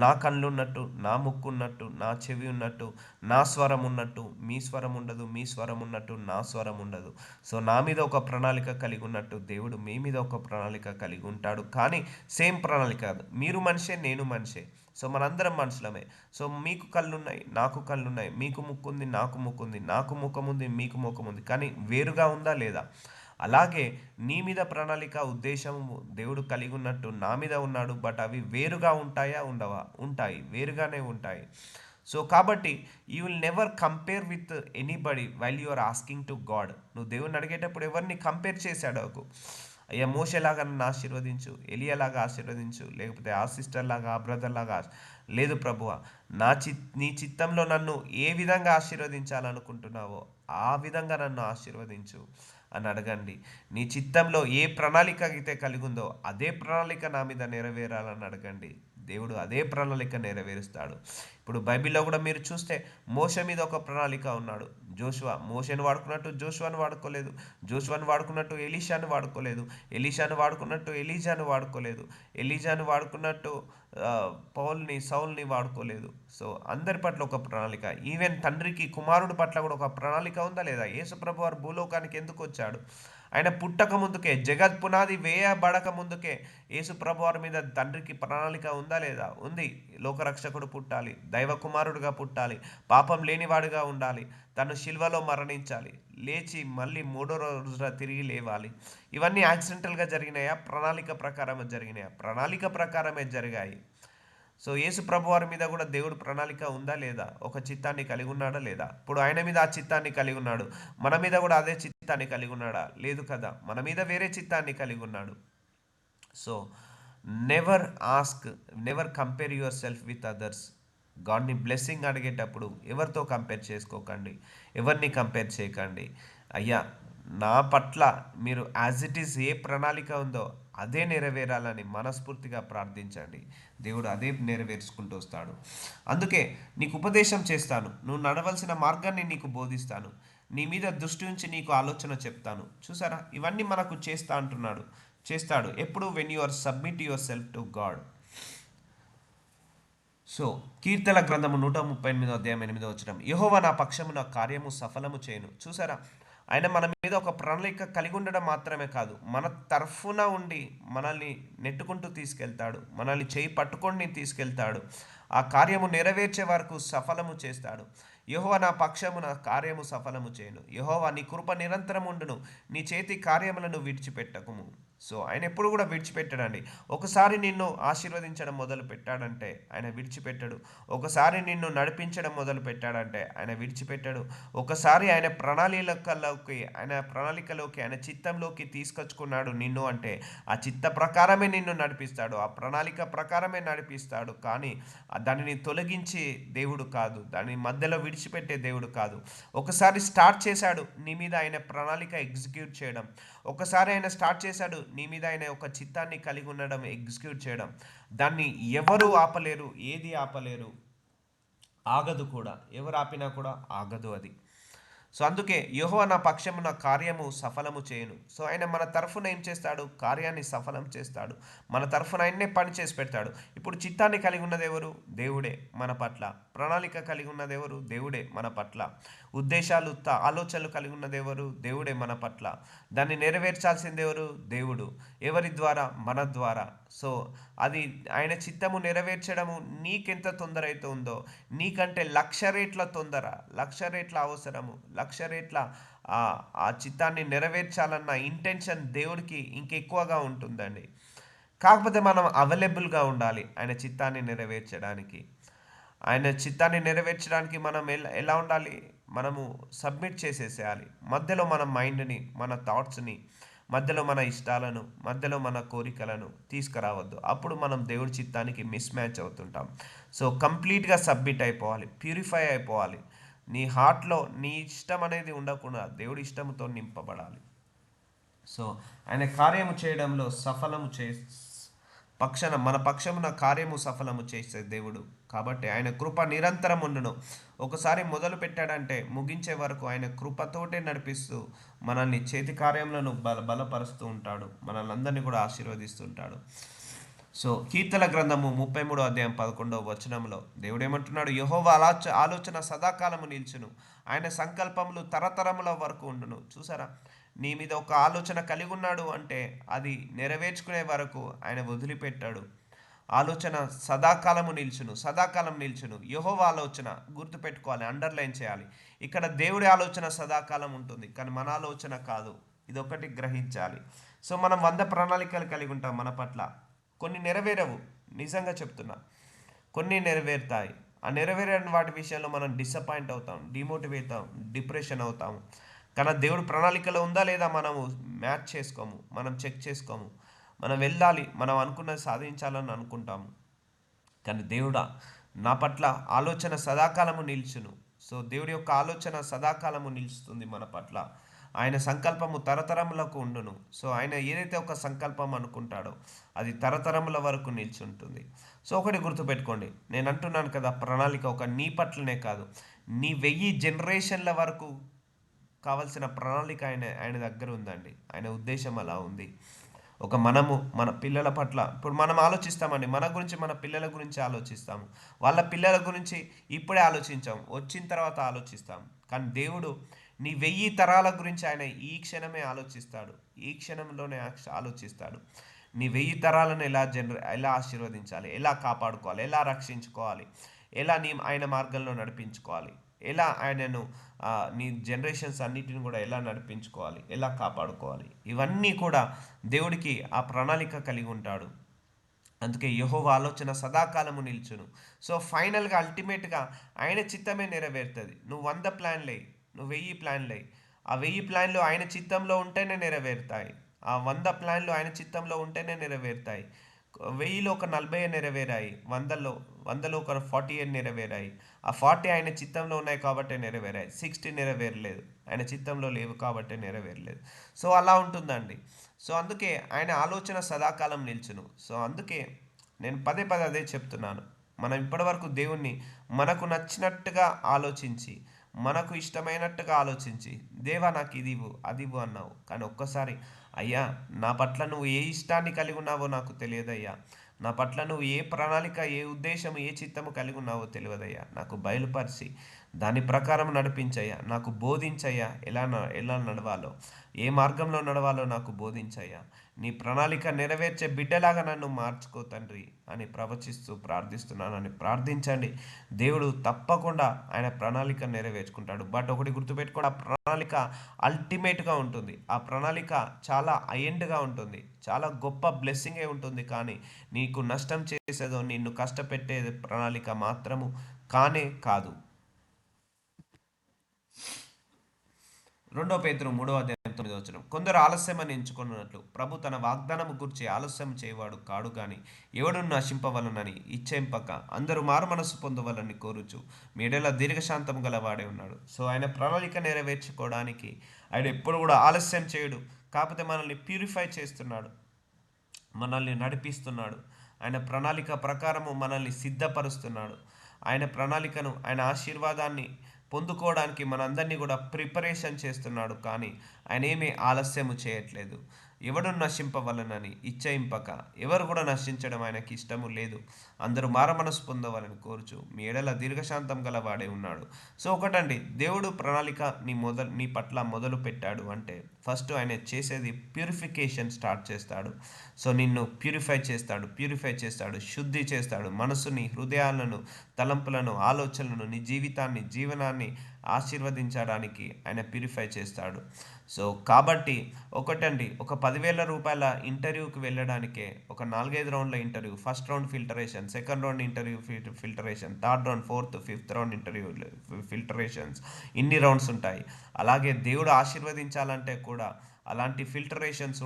నా కళ్ళు ఉన్నట్టు నా ముక్కు ఉన్నట్టు, నా చెవి ఉన్నట్టు నా స్వరం ఉన్నట్టు మీ స్వరం ఉండదు, మీ స్వరం ఉన్నట్టు నా స్వరం ఉండదు. సో నా మీద ఒక ప్రణాళిక కలిగి ఉన్నట్టు దేవుడు మీ మీద ఒక ప్రణాళిక కలిగి ఉంటాడు. కానీ సేమ్ ప్రణాళిక కాదు. మీరు మనిషే, నేను మనిషే. సో మనందరం మనుషులమే. సో మీకు కళ్ళున్నాయి, నాకు కళ్ళున్నాయి, మీకు ముక్కు ఉంది, నాకు ముక్కు ఉంది, నాకు ముఖం ఉంది, మీకు ముఖం ఉంది, కానీ వేరుగా ఉందా లేదా? అలాగే నీ మీద ప్రణాళిక, ఉద్దేశం దేవుడు కలిగి ఉన్నట్టు నా మీద ఉన్నాడు. బట్ అవి వేరుగా ఉంటాయా? ఉండవా? ఉంటాయి, వేరుగానే ఉంటాయి. సో కాబట్టి you will never compare with anybody while you are asking to God. నువ్వు దేవుడిని అడిగేటప్పుడు ఎవరిని కంపేర్ చేశాడు? అయ్యా మోషేలాగా నన్ను ఆశీర్వదించు, ఎలియాలాగా ఆశీర్వదించు, లేకపోతే ఆ సిస్టర్ లాగా, ఆ బ్రదర్ లాగా. లేదు ప్రభువా, నీ చిత్తంలో నన్ను ఏ విధంగా ఆశీర్వదించాలనుకుంటున్నావో ఆ విధంగా నన్ను ఆశీర్వదించు అని అడగండి. నీ చిత్తంలో ఏ ప్రణాళిక అయితే కలిగి ఉందో అదే ప్రణాళిక నా మీద నెరవేరాలని అడగండి. దేవుడు అదే ప్రణాళిక నెరవేరుస్తాడు. ఇప్పుడు బైబిల్లో కూడా మీరు చూస్తే మోషే మీద ఒక ప్రణాళిక ఉన్నాడు. మోషేను వాడుకున్నట్టు జోషువాను వాడుకోలేదు, జోషువాను వాడుకున్నట్టు ఎలీషాను వాడుకోలేదు, ఎలీషాను వాడుకున్నట్టు ఎలీజాను వాడుకోలేదు, ఎలీజాను వాడుకున్నట్టు సౌల్ని వాడుకోలేదు. సో అందరి పట్ల ఒక ప్రణాళిక. ఈవెన్ తండ్రికి కుమారుడి పట్ల కూడా ఒక ప్రణాళిక ఉందా లేదా? యేసుప్రభు వారు భూలోకానికి ఎందుకు వచ్చాడు? ఆయన పుట్టక ముందుకే, జగత్ పునాది వేయబడక ముందుకే యేసుప్రభు వారి మీద తండ్రికి ప్రణాళిక ఉందా లేదా? ఉంది. లోకరక్షకుడు పుట్టాలి, దైవ కుమారుడుగా పుట్టాలి, పాపం లేనివాడుగా ఉండాలి, తను శిల్వలో మరణించాలి, లేచి మళ్ళీ 3వ రోజున తిరిగి లేవాలి. ఇవన్నీ యాక్సిడెంటల్గా జరిగినాయా? ప్రణాళిక ప్రకారమే జరిగినాయా? ప్రణాళిక ప్రకారమే జరిగాయి. సో యేసు ప్రభు వారి మీద కూడా దేవుడు ప్రణాళిక ఉందా లేదా? ఒక చిత్తాన్ని కలిగి ఉన్నాడా లేదా? ఇప్పుడు ఆయన మీద ఆ చిత్తాన్ని కలిగి ఉన్నాడు, మన మీద కూడా అదే చిత్తాన్ని కలిగి ఉన్నాడా? లేదు కదా, మన మీద వేరే చిత్తాన్ని కలిగి ఉన్నాడు. So never ask, never compare your self with others. గాడ్ని బ్లెస్సింగ్ అడిగేటప్పుడు ఎవరితో కంపేర్ చేసుకోకండి, ఎవరిని కంపేర్ చేయకండి. అయ్యా నా పట్ల మీరు యాజ్ ఇట్ ఈస్ ఏ ప్రణాళిక ఉందో అదే నెరవేరాలని మనస్ఫూర్తిగా ప్రార్థించండి. దేవుడు అదే నెరవేర్చుకుంటూ వస్తాడు. అందుకే నీకు ఉపదేశం చేస్తాను, నువ్వు నడవలసిన మార్గాన్ని నీకు బోధిస్తాను, నీ మీద దృష్టి ఉంచి నీకు ఆలోచన చెప్తాను. చూసారా, ఇవన్నీ మనకు చేస్తా అంటున్నాడు. చేస్తాడు ఎప్పుడు? When you are submit your self to God. So కీర్తన గ్రంథము 138 అధ్యాయం 8 వచనం, యెహోవా నా పక్షము నా కార్యము సఫలము చేయను. చూసారా, ఆయన మన మీద ఒక ప్రణాళిక కలిగి ఉండడం మాత్రమే కాదు, మన తరఫున ఉండి మనల్ని నెట్టుకుంటూ తీసుకెళ్తాడు, మనల్ని చేయి పట్టుకొని తీసుకెళ్తాడు, ఆ కార్యము నెరవేర్చే వరకు సఫలము చేస్తాడు. యెహోవా నా పక్షము నా కార్యము సఫలము చేయను. యెహోవా నీ కృప నిరంతరం ఉండును, నీ చేతి కార్యములను విడిచిపెట్టకుము. సో ఆయన ఎప్పుడు కూడా విడిచిపెట్టడండి. ఒకసారి నిన్ను ఆశీర్వదించడం మొదలు పెట్టాడంటే ఆయన విడిచిపెట్టడు. ఒకసారి నిన్ను నడిపించడం మొదలు పెట్టాడంటే ఆయన విడిచిపెట్టడు. ఒకసారి ఆయన ప్రణాళికలోకి ఆయన చిత్తంలోకి తీసుకొచ్చుకున్నాడు నిన్ను అంటే ఆ చిత్త ప్రకారమే నిన్ను నడిపిస్తాడు, ఆ ప్రణాళిక ప్రకారమే నడిపిస్తాడు. కానీ దానిని తొలగించే దేవుడు కాదు, దాని మధ్యలో విడిచిపెట్టే దేవుడు కాదు. ఒకసారి స్టార్ట్ చేశాడు నీ మీద ఆయన ప్రణాళిక ఎగ్జిక్యూట్ చేయడం, ఒకసారి ఆయన స్టార్ట్ చేశాడు నీ మీద ఆయన ఒక చిత్తాన్ని కలిగి ఉండడం, ఎగ్జిక్యూట్ చేయడం, దాన్ని ఎవరు ఆపలేరు, ఏది ఆపలేరు, ఆగదు కూడా. ఎవరు ఆపినా కూడా ఆగదు అది. సో అందుకే యెహోవా నా పక్షము నా కార్యము సఫలము చేయను. సో ఆయన మన తరఫున ఏం చేస్తాడు? కార్యాన్ని సఫలం చేస్తాడు. మన తరఫున ఆయన్నే పని చేసి పెడతాడు. ఇప్పుడు చిత్తాన్ని కలిగి ఉన్నది ఎవరు? దేవుడే మన పట్ల. ప్రణాళిక కలిగి ఉన్నది ఎవరు? దేవుడే మన పట్ల. ఉద్దేశాలు ఆలోచనలు కలిగి ఉన్నది ఎవరు? దేవుడే మన పట్ల. దాన్ని నెరవేర్చాల్సింది ఎవరు? దేవుడు. ఎవరి ద్వారా? మన ద్వారా. సో అది ఆయన చిత్తము నెరవేర్చడము నీకెంత తొందర అయితే ఉందో, నీకంటే 1,00,000 రెట్ల తొందర, 1,00,000 రెట్ల అవసరము, 1,00,000 రెట్ల ఆ చిత్తాన్ని నెరవేర్చాలన్న ఇంటెన్షన్ దేవుడికి ఇంకెక్కువగా ఉంటుందండి. కాకపోతే మనం అవైలబుల్గా ఉండాలి ఆయన చిత్తాన్ని నెరవేర్చడానికి. ఆయన చిత్తాన్ని నెరవేర్చడానికి మనం ఎలా ఉండాలి? మనము సబ్మిట్ చేసేసేయాలి. మధ్యలో మన మైండ్ని, మన థాట్స్ని, మధ్యలో మన ఇష్టాలను, మధ్యలో మన కోరికలను తీసుకురావద్దు. అప్పుడు మనం దేవుడి చిత్తానికి మిస్ మ్యాచ్ అవుతుంటాం. సో కంప్లీట్గా సబ్మిట్ అయిపోవాలి, ప్యూరిఫై అయిపోవాలి. నీ హార్ట్లో నీ ఇష్టం అనేది ఉండకుండా దేవుడి ఇష్టంతో నింపబడాలి. సో ఆయన కార్యము చేయడంలో సఫలము మన పక్షమున కార్యము సఫలము చేసే దేవుడు కాబట్టి ఆయన కృప నిరంతరం ఉండును. ఒకసారి మొదలు పెట్టాడంటే ముగించే వరకు ఆయన కృపతోటే నడిపిస్తూ మనల్ని చేతి కార్యములను బలపరుస్తూ ఉంటాడు, మనల్ని అందరినీ కూడా ఆశీర్వదిస్తుంటాడు. సో కీర్తన గ్రంథము 33 అధ్యాయం 11 వచనంలో దేవుడు ఏమంటున్నాడు? యెహోవా ఆలోచన సదాకాలము నిల్చును, ఆయన సంకల్పములు తరతరముల వరకు ఉండును. చూసారా, నీ మీద ఒక ఆలోచన కలిగి ఉన్నాడు అంటే అది నెరవేర్చుకునే వరకు ఆయన వదిలిపెట్టాడు. ఆలోచన సదాకాలము నిల్చును, సదాకాలం నిల్చును. యెహోవా ఆలోచన గుర్తుపెట్టుకోవాలి, అండర్లైన్ చేయాలి. ఇక్కడ దేవుడి ఆలోచన సదాకాలం ఉంటుంది, కానీ మన ఆలోచన కాదు. ఇదొకటి గ్రహించాలి. సో మనం 100 ప్రణాళికలు కలిగి ఉంటాం మన పట్ల, కొన్ని నెరవేరవు, నిజంగా చెప్తున్నా. కొన్ని నెరవేరుతాయి, ఆ నెరవేరని వాటి విషయంలో మనం డిసప్పాయింట్ అవుతాం, డిమోటివేట్ అవుతాం, డిప్రెషన్ అవుతాము. కానీ దేవుడు ప్రణాళికలో ఉందా లేదా మనము మ్యాచ్ చేసుకోము, మనం చెక్ చేసుకోము. మనం వెళ్ళాలి, మనం అనుకున్నది సాధించాలని అనుకుంటాము, కానీ దేవుడా నా పట్ల ఆలోచన సదాకాలము నిల్చును. సో దేవుడి యొక్క ఆలోచన సదాకాలము నిలుస్తుంది మన పట్ల. ఆయన సంకల్పము తరతరములకు ఉండును. సో ఆయన ఏదైతే ఒక సంకల్పం అనుకుంటాడో అది తరతరముల వరకు నిల్చుంటుంది. సో ఒకటి గుర్తుపెట్టుకోండి, నేను అంటున్నాను కదా, ప్రణాళిక ఒక నీ పట్లనే కాదు, నీ 1000 జనరేషన్ల వరకు కావలసిన ప్రణాళిక ఆయన దగ్గర ఉందండి. ఆయన ఉద్దేశం అలా ఉంది. మనము మన పిల్లల పట్ల ఇప్పుడు మనం ఆలోచిస్తామండి, మన గురించి మన పిల్లల గురించి ఆలోచిస్తాము, వాళ్ళ పిల్లల గురించి ఇప్పుడే ఆలోచించాం, వచ్చిన తర్వాత ఆలోచిస్తాం. కానీ దేవుడు నీ 1000 తరాల గురించి ఆయన ఈ క్షణమే ఆలోచిస్తాడు, ఈ క్షణంలోనే ఆలోచిస్తాడు. నీ 1000 తరాలను ఎలా ఆశీర్వదించాలి, ఎలా కాపాడుకోవాలి, ఎలా రక్షించుకోవాలి, ఎలా ఆయన మార్గంలో నడిపించుకోవాలి, ఎలా ఆయనను నీ జనరేషన్స్ అన్నిటిని కూడా ఎలా నడిపించుకోవాలి, ఎలా కాపాడుకోవాలి, ఇవన్నీ కూడా దేవుడికి ఆ ప్రణాళిక కలిగి ఉంటాడు. అందుకే యెహోవా ఆలోచన సదాకాలము నిల్చును. సో ఫైనల్గా అల్టిమేట్గా ఆయన చిత్తమే నెరవేరుతుంది. నువ్వు 100 ప్లాన్లు వేయి, నువ్వు 1000 ప్లాన్లు వేయి, ఆ 1000 ప్లాన్లు ఆయన చిత్తంలో ఉంటేనే నెరవేరుతాయి. ఆ 100 ప్లాన్లు ఆయన చిత్తంలో ఉంటేనే నెరవేరుతాయి. వెయ్యిలో ఒక 40 నెరవేరాయి, వందలో ఒక 40 నెరవేరాయి. ఆ 40 ఆయన చిత్తంలో ఉన్నాయి కాబట్టే నెరవేరాయి, 60 నెరవేరలేదు, ఆయన చిత్తంలో లేవు కాబట్టే నెరవేరలేదు. సో అలా ఉంటుందండి. సో అందుకే ఆయన ఆలోచన సదాకాలం నిల్చును. సో అందుకే నేను పదే పదే అదే చెప్తున్నాను. మనం ఇప్పటివరకు దేవుణ్ణి మనకు నచ్చినట్టుగా ఆలోచించి, మనకు ఇష్టమైనట్టుగా ఆలోచించి, దేవా నాకు ఇది ఇవ్వు అది ఇవ్వు అన్నావు. కానీ ఒక్కసారి, అయ్యా నా పట్ల నువ్వు ఏ ఇష్టాన్ని కలిగి ఉన్నావో నాకు తెలియదయ్యా, నా పట్ల నువ్వు ఏ ప్రణాళిక, ఏ ఉద్దేశం, ఏ చిత్తము కలిగి ఉన్నావో తెలియదయ్యా, నాకు బయలుపరిచి దాని ప్రకారం నడిపించయ్యా, నాకు బోధించయ్యా, ఎలా నడవాలో, ఏ మార్గంలో నడవాలో నాకు బోధించయ్యా, నీ ప్రణాళిక నెరవేర్చే బిడ్డలాగా నన్ను మార్చుకో తండ్రి అని ప్రవచిస్తూ ప్రార్థిస్తున్నానని ప్రార్థించండి. దేవుడు తప్పకుండా ఆయన ప్రణాళిక నెరవేర్చుకుంటాడు. బట్ ఒకటి గుర్తుపెట్టుకోండి, ఆ ప్రణాళిక అల్టిమేట్గా ఉంటుంది, ఆ ప్రణాళిక చాలా ఎండ్గా ఉంటుంది, చాలా గొప్ప బ్లెస్సింగే ఉంటుంది. కానీ నీకు నష్టం చేసేదో, నిన్ను కష్టపెట్టే ప్రణాళిక మాత్రము కానే కాదు. 2 పేతురు 3 అధ్యాయం 9 వచనం, కొందరు ఆలస్యమని ఎంచుకున్నట్లు ప్రభు తన వాగ్దానము గురించి ఆలస్యం చేయవాడు కాడు గాని ఎవడు నశింపవలనని ఇచ్చేంపక అందరూ మారు మనస్సు పొందవలని కోరుచు మీ ఎడల దీర్ఘశాంతం గలవాడే ఉన్నాడు. సో ఆయన ప్రణాళిక నెరవేర్చుకోవడానికి ఆయన ఎప్పుడు కూడా ఆలస్యం చేయడు. కాకపోతే మనల్ని ప్యూరిఫై చేస్తున్నాడు, మనల్ని నడిపిస్తున్నాడు, ఆయన ప్రణాళిక ప్రకారము మనల్ని సిద్ధపరుస్తున్నాడు. ఆయన ప్రణాళికను, ఆయన ఆశీర్వాదాన్ని పొందుకోవడానికి మనందరినీ కూడా ప్రిపరేషన్ చేస్తున్నాడు. కానీ ఆయన ఏమీ ఆలస్యము చేయట్లేదు. ఎవడు నశింపవలనని ఇచ్చయింపక, ఎవరు కూడా నశించడం ఆయనకి ఇష్టము లేదు, అందరూ మారమనసు పొందవాలని కోరుచు మీ ఎడల దీర్ఘశాంతం గలవాడే ఉన్నాడు. సో ఒకటండి, దేవుడు ప్రణాళిక నీ పట్ల మొదలు పెట్టాడు అంటే ఫస్ట్ ఆయన చేసేది ప్యూరిఫికేషన్ స్టార్ట్ చేస్తాడు. సో నిన్ను ప్యూరిఫై చేస్తాడు, శుద్ధి చేస్తాడు, మనసుని, హృదయాలను, తలంపులను, ఆలోచనలను, నీ జీవితాన్ని, జీవనాన్ని ఆశీర్వదించడానికి ఆయన ప్యూరిఫై చేస్తాడు. సో కాబట్టి ఒకటండి, ఒక 10,000 రూపాయల ఇంటర్వ్యూకి వెళ్ళడానికే ఒక 4-5 రౌండ్ల interview, first round filtration, second round interview filtration, third round, fourth, fifth round interview filtrations, ఇన్ని రౌండ్స్ ఉంటాయి. అలాగే దేవుడు ఆశీర్వదించాలంటే కూడా అలాంటి ఫిల్టరేషన్స్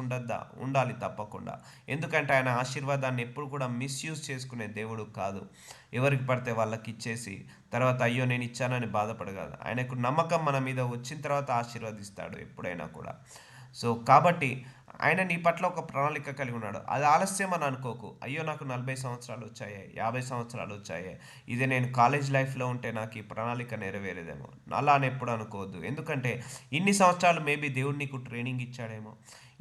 ఉండాలి తప్పకుండా. ఎందుకంటే ఆయన ఆశీర్వాదాన్ని ఎప్పుడు కూడా మిస్యూజ్ చేసుకునే దేవుడు కాదు. ఎవరికి పడితే వాళ్ళకి ఇచ్చేసి తర్వాత అయ్యో నేను ఇచ్చానని బాధపడగలదు. ఆయనకు నమ్మకం మన మీద వచ్చిన తర్వాత ఆశీర్వదిస్తాడు ఎప్పుడైనా కూడా. సో కాబట్టి ఆయన నీ పట్ల ఒక ప్రణాళిక కలిగి ఉన్నాడు. అది ఆలస్యం అని అనుకోకు, అయ్యో నాకు 40 సంవత్సరాలు వచ్చాయి, 50 సంవత్సరాలు వచ్చాయి, ఇది నేను కాలేజ్ లైఫ్లో ఉంటే నాకు ఈ ప్రణాళిక నెరవేరేదేమో, అలా అని ఎప్పుడు అనుకోవద్దు. ఎందుకంటే ఇన్ని సంవత్సరాలు మేబీ దేవుడు నీకు ట్రైనింగ్ ఇచ్చాడేమో,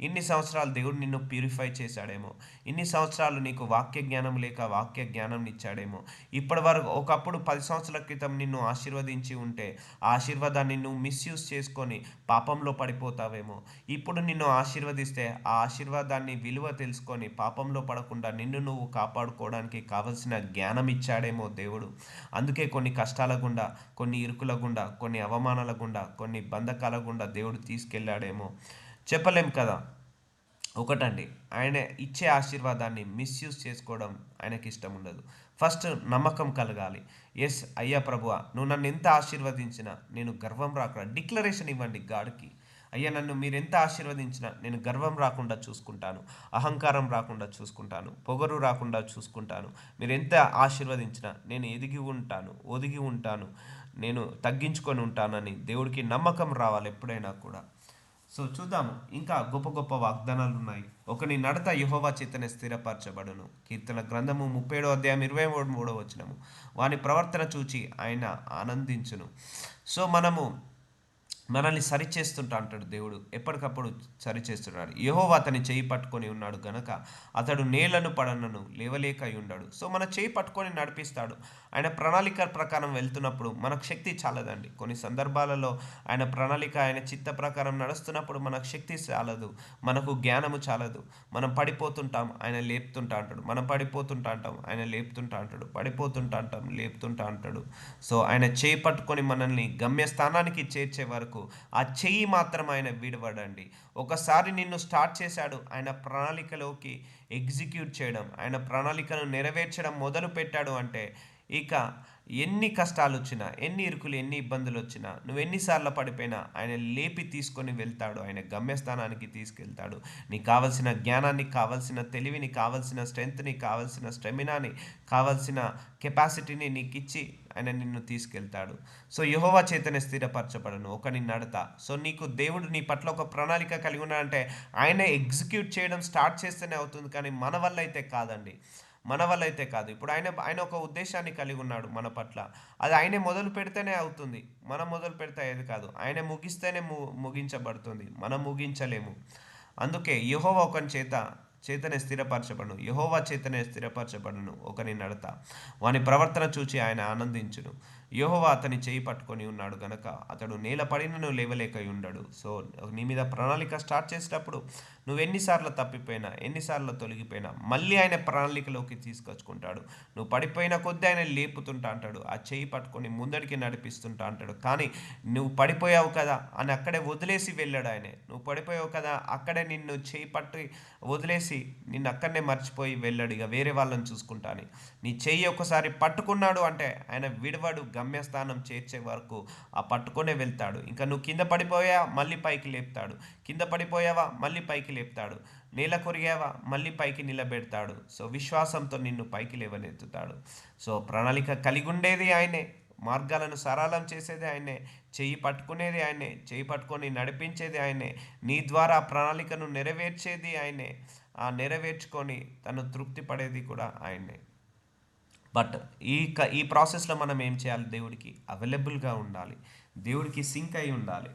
ఇన్ని సంవత్సరాలు దేవుడు నిన్ను ప్యూరిఫై చేశాడేమో, ఇన్ని సంవత్సరాలు నీకు వాక్య జ్ఞానం లేక వాక్య జ్ఞానం ఇచ్చాడేమో. ఇప్పటి వరకు ఒకప్పుడు 10 సంవత్సరాల క్రితం నిన్ను ఆశీర్వదించి ఉంటే ఆ ఆశీర్వాదాన్ని నువ్వు మిస్యూజ్ చేసుకొని పాపంలో పడిపోతావేమో. ఇప్పుడు నిన్ను ఆశీర్వదిస్తే ఆ ఆశీర్వాదాన్ని విలువ తెలుసుకొని పాపంలో పడకుండా నిన్ను నువ్వు కాపాడుకోవడానికి కావలసిన జ్ఞానం ఇచ్చాడేమో దేవుడు. అందుకే కొన్ని కష్టాల గుండా, కొన్ని ఇరుకుల గుండా, కొన్ని అవమానాల గుండా, కొన్ని బంధకాల గుండా దేవుడు తీసుకెళ్ళాడేమో, చెప్పలేం కదా. ఒకటండి, ఆయన ఇచ్చే ఆశీర్వాదాన్ని మిస్యూజ్ చేసుకోవడం ఆయనకి ఇష్టం ఉండదు. ఫస్ట్ నమ్మకం కలగాలి. ఎస్ అయ్యా ప్రభువా, నువ్వు నన్ను ఎంత ఆశీర్వదించినా నేను గర్వం రాకుండా డిక్లరేషన్ ఇవ్వండి గాడ్కి. అయ్యా నన్ను మీరు ఎంత ఆశీర్వదించినా నేను గర్వం రాకుండా చూసుకుంటాను, అహంకారం రాకుండా చూసుకుంటాను, పొగరు రాకుండా చూసుకుంటాను. మీరు ఎంత ఆశీర్వదించినా నేను ఎదిగి ఉంటాను, ఒదిగి ఉంటాను, నేను తగ్గించుకొని ఉంటానని దేవుడికి నమ్మకం రావాలి ఎప్పుడైనా కూడా. సో చూద్దాము, ఇంకా గొప్ప గొప్ప వాగ్దానాలు ఉన్నాయి. ఒకని నడత యెహోవా చేతనే స్థిరపరచబడును. కీర్తన గ్రంథము 37 అధ్యాయం 23 వచనము, వాని ప్రవర్తన చూచి ఆయన ఆనందించును. సో మనల్ని సరిచేస్తుంటా అంటాడు దేవుడు, ఎప్పటికప్పుడు సరిచేస్తున్నాడు. యెహోవా అతని చేయి పట్టుకొని ఉన్నాడు గనక అతడు నేలను పడనను లేవలేక ఉన్నాడు. సో మన చేయి పట్టుకొని నడిపిస్తాడు. ఆయన ప్రణాళిక ప్రకారం వెళ్తున్నప్పుడు మనకు శక్తి చాలదండి. కొన్ని సందర్భాలలో ఆయన ప్రణాళిక, ఆయన చిత్త ప్రకారం నడుస్తున్నప్పుడు మనకు శక్తి చాలదు, మనకు జ్ఞానము చాలదు. మనం పడిపోతుంటాం, ఆయన లేపుతుంటా అంటాడు, మనం పడిపోతుంటా అంటాం, ఆయన లేపుతుంటా అంటాడు, పడిపోతుంటా అంటాం, లేపుతుంటా అంటాడు. సో ఆయన చేయి పట్టుకొని మనల్ని గమ్యస్థానానికి చేర్చే వరకు ఆ చెయ్యి మాత్రం ఆయన విడవడండి. ఒకసారి నిన్ను స్టార్ట్ చేశాడు, ఆయన ప్రణాళికలోకి ఎగ్జిక్యూట్ చేయడం, ఆయన ప్రణాళికను నెరవేర్చడం మొదలు పెట్టాడు అంటే ఇక ఎన్ని కష్టాలు వచ్చినా, ఎన్ని ఇరుకులు, ఎన్ని ఇబ్బందులు వచ్చినా, నువ్వు ఎన్నిసార్లు పడిపోయినా ఆయన లేపి తీసుకొని వెళ్తాడు. ఆయన గమ్యస్థానానికి తీసుకెళ్తాడు. నీకు కావలసిన జ్ఞానాన్ని, కావలసిన తెలివిని, కావలసిన స్ట్రెంగ్త్ని, కావలసిన స్టెమినాని, కావలసిన కెపాసిటీని నీకు ఇచ్చి ఆయన నిన్ను తీసుకెళ్తాడు. సో యెహోవా చేతనే స్థిరపరచబడను ఒకని నడత. సో నీకు దేవుడు నీ పట్ల ఒక ప్రణాళిక కలిగి ఉన్నాడంటే ఆయన ఎగ్జిక్యూట్ చేయడం స్టార్ట్ చేస్తేనే అవుతుంది, కానీ మన వల్ల అయితే కాదండి. మన వల్ల అయితే కాదు. ఇప్పుడు ఆయన ఆయన ఒక ఉద్దేశాన్ని కలిగి ఉన్నాడు మన పట్ల. అది ఆయనే మొదలు పెడితేనే అవుతుంది. మనం మొదలు పెడితే అయ్యేది కాదు. ఆయన ముగిస్తేనే ముగించబడుతుంది. మనం ముగించలేము. అందుకే యెహోవా ఒకని చేతనే స్థిరపరచబడును. యెహోవా చేతనే స్థిరపరచబడును ఒకని నడత. వాని ప్రవర్తన చూచి ఆయన ఆనందించును. యెహోవా అతని చేయి పట్టుకొని ఉన్నాడు గనక అతడు నేల పడినను లేవలేక ఉండడు. సో నీ మీద ప్రణాళిక స్టార్ట్ చేసేటప్పుడు నువ్వు ఎన్నిసార్లు తప్పిపోయినా, ఎన్నిసార్లు తొలగిపోయినా మళ్ళీ ఆయన ప్రణాళికలోకి తీసుకొచ్చుకుంటాడు. నువ్వు పడిపోయిన కొద్దీ ఆయన లేపుతుంటా అంటాడు. ఆ చేయి పట్టుకొని ముందడికి నడిపిస్తుంటా అంటాడు. కానీ నువ్వు పడిపోయావు కదా అని అక్కడే వదిలేసి వెళ్ళాడు ఆయనే. నువ్వు పడిపోయావు కదా అక్కడే నిన్ను చేయి పట్టి వదిలేసి నిన్ను అక్కడనే మర్చిపోయి వెళ్ళాడు. ఇక వేరే వాళ్ళని చూసుకుంటాను. నీ చెయ్యి ఒకసారి పట్టుకున్నాడు అంటే ఆయన విడవడు. గమ్యస్థానం చేర్చే వరకు ఆ పట్టుకొనే వెళ్తాడు. ఇంకా నువ్వు కింద పడిపోయా మళ్ళీ పైకి లేపుతాడు. కింద పడిపోయావా మళ్ళీ పైకి లేపుతాడు. నేల కొరిగావా మళ్ళీ పైకి నిలబెడతాడు. సో విశ్వాసంతో నిన్ను పైకి లేవనెత్తుతాడు. సో ప్రణాళిక కలిగి ఉండేది ఆయనే. మార్గాలను సరళం చేసేది ఆయనే. చెయ్యి పట్టుకునేది ఆయనే. చెయ్యి పట్టుకొని నడిపించేది ఆయనే. నీ ద్వారా ప్రణాళికను నెరవేర్చేది ఆయనే. ఆ నెరవేర్చుకొని తను తృప్తి పడేది కూడా ఆయనే. బట్ ఈ ప్రాసెస్లో మనం ఏం చేయాలి? దేవుడికి అవైలబుల్గా ఉండాలి. దేవుడికి సింక్ అయి ఉండాలి.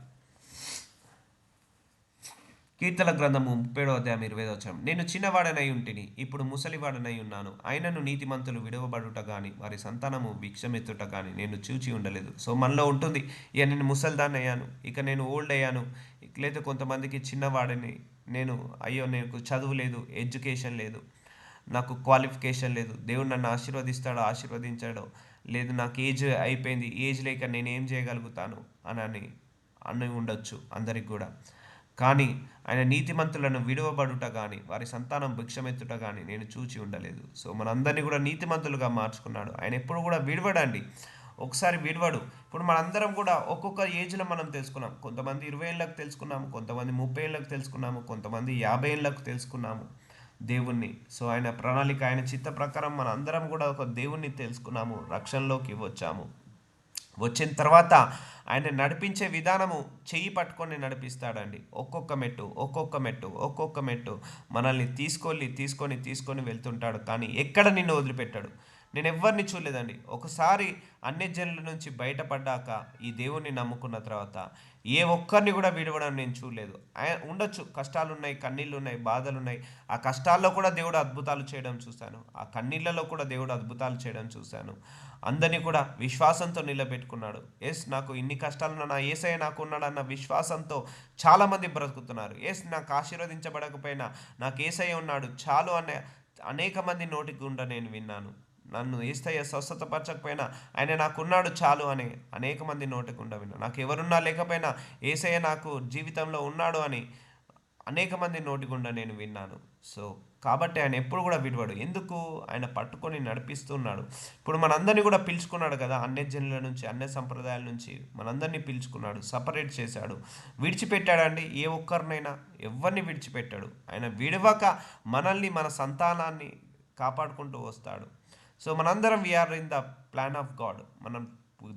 కీర్తన గ్రంథము 37వ అధ్యాయం 20వ వచనం. నేను చిన్నవాడనై ఉంటిని, ఇప్పుడు ముసలివాడనై ఉన్నాను. ఆయనను నీతిమంతులు విడవబడుట గాని వారి సంతానము భిక్షమెత్తుట గాని నేను చూచి ఉండలేదు. సో మనలో ఉంటుంది, ఇక నేను ముసలిదాన్ని అయ్యాను, ఇక నేను ఓల్డ్ అయ్యాను, లేదా కొంతమందికి చిన్నవాడిని, నేను అయ్యో నాకు చదువు లేదు, ఎడ్యుకేషన్ లేదు, నాకు క్వాలిఫికేషన్ లేదు, దేవుడు నన్ను ఆశీర్వదిస్తాడో ఆశీర్వదించాడో లేదు, నాకు ఏజ్ అయిపోయింది, ఏజ్ లేక నేను ఏం చేయగలుగుతాను అని ఉండొచ్చు అందరికి కూడా. కానీ ఆయన నీతిమంతులను విడువబడుట కానీ వారి సంతానం భిక్షమెత్తుట కానీ నేను చూచి ఉండలేదు. సో మనందరినీ కూడా నీతిమంతులుగా మార్చుకున్నాడు. ఆయన ఎప్పుడు కూడా విడవడండి. ఒకసారి విడవడు. ఇప్పుడు మనందరం కూడా ఒక్కొక్క ఏజ్లో మనం తెలుసుకున్నాం. కొంతమంది 20 ఏళ్ళకు తెలుసుకున్నాము, కొంతమంది 30 ఏళ్ళకు తెలుసుకున్నాము, కొంతమంది 50 ఏళ్ళకు తెలుసుకున్నాము దేవుణ్ణి. సో ఆయన ప్రణాళిక, ఆయన చిత్త ప్రకారం మన అందరం కూడా ఒక దేవుణ్ణి తెలుసుకున్నాము, రక్షణలోకి వచ్చాము. వచ్చిన తర్వాత ఆయన నడిపించే విధానము చెయ్యి పట్టుకొని నడిపిస్తాడండి. ఒక్కొక్క మెట్టు ఒక్కొక్క మెట్టు ఒక్కొక్క మెట్టు మనల్ని తీసుకొని వెళ్తుంటాడు. కానీ ఎక్కడ నిన్ను వదిలిపెట్టాడు. నేను ఎవరిని చూడలేదండి. ఒకసారి అన్ని జనుల నుంచి బయటపడ్డాక ఈ దేవుణ్ణి నమ్ముకున్న తర్వాత ఏ ఒక్కరిని కూడా విడవడం నేను చూడలేదు. ఉండొచ్చు, కష్టాలు ఉన్నాయి, కన్నీళ్ళు ఉన్నాయి, బాధలు ఉన్నాయి. ఆ కష్టాల్లో కూడా దేవుడు అద్భుతాలు చేయడం చూశాను. ఆ కన్నీళ్ళలో కూడా దేవుడు అద్భుతాలు చేయడం చూశాను. అందరినీ కూడా విశ్వాసంతో నిలబెట్టుకున్నాడు. నాకు ఇన్ని కష్టాలు నా యేసయ్య నాకు ఉన్నాడన్న విశ్వాసంతో చాలామంది బ్రతుకుతున్నారు. నాకు ఆశీర్వదించబడకపోయినా నాకు యేసయ్య ఉన్నాడు చాలు అనే అనేక మంది నోటి గుండా నేను విన్నాను. నన్ను యేసయ్య స్వస్థతపరచకపోయినా ఆయన నాకున్నాడు చాలు అని అనేక మంది నోటి గుండా విన్నాను. నాకు ఎవరున్నా లేకపోయినా యేసయ్య నాకు జీవితంలో ఉన్నాడు అని అనేక మంది నోటి గుండా నేను విన్నాను. సో కాబట్టి ఆయన ఎప్పుడు కూడా విడవడు. ఎందుకు? ఆయన పట్టుకొని నడిపిస్తున్నాడు. ఇప్పుడు మనందరినీ కూడా పిలుచుకున్నాడు కదా, అన్య జనుల నుంచి, అన్య సంప్రదాయాల నుంచి మనందరినీ పిలుచుకున్నాడు, సపరేట్ చేశాడు. విడిచిపెట్టాడండి ఏ ఒక్కరినైనా? ఎవరిని విడిచిపెట్టాడు. ఆయన విడవక మనల్ని, మన సంతానాన్ని కాపాడుకుంటూ వస్తాడు. సో మనందరం we're in the plan of God. మనం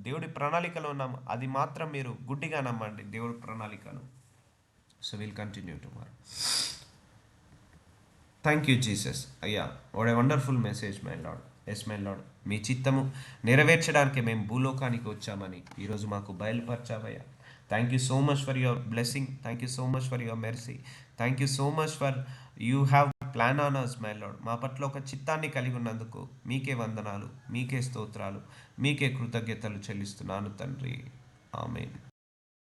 దేవుడి ప్రణాళికలో ఉన్నాం. అది మాత్రం మీరు గుడ్డిగా నమ్మండి, దేవుడి ప్రణాళికను. So will continue tomorrow. Thank you Jesus. అయ్యా, what a wonderful message my Lord. Yes my Lord, మీ చిత్తము నెరవేర్చడానికి మేము భూలోకానికి వచ్చామని ఈరోజు మాకు బయలుపరచావయ్యా. Thank you so much for your blessing. Thank you so much for your mercy. Thank you so much for you have plan on us my Lord. మా పట్ల ఒక చిత్తాన్ని కలిగి ఉన్నందుకు మీకే వందనాలు, మీకే స్తోత్రాలు, మీకే కృతజ్ఞతలు చెల్లిస్తున్నాను తండ్రి. ఆమేన్.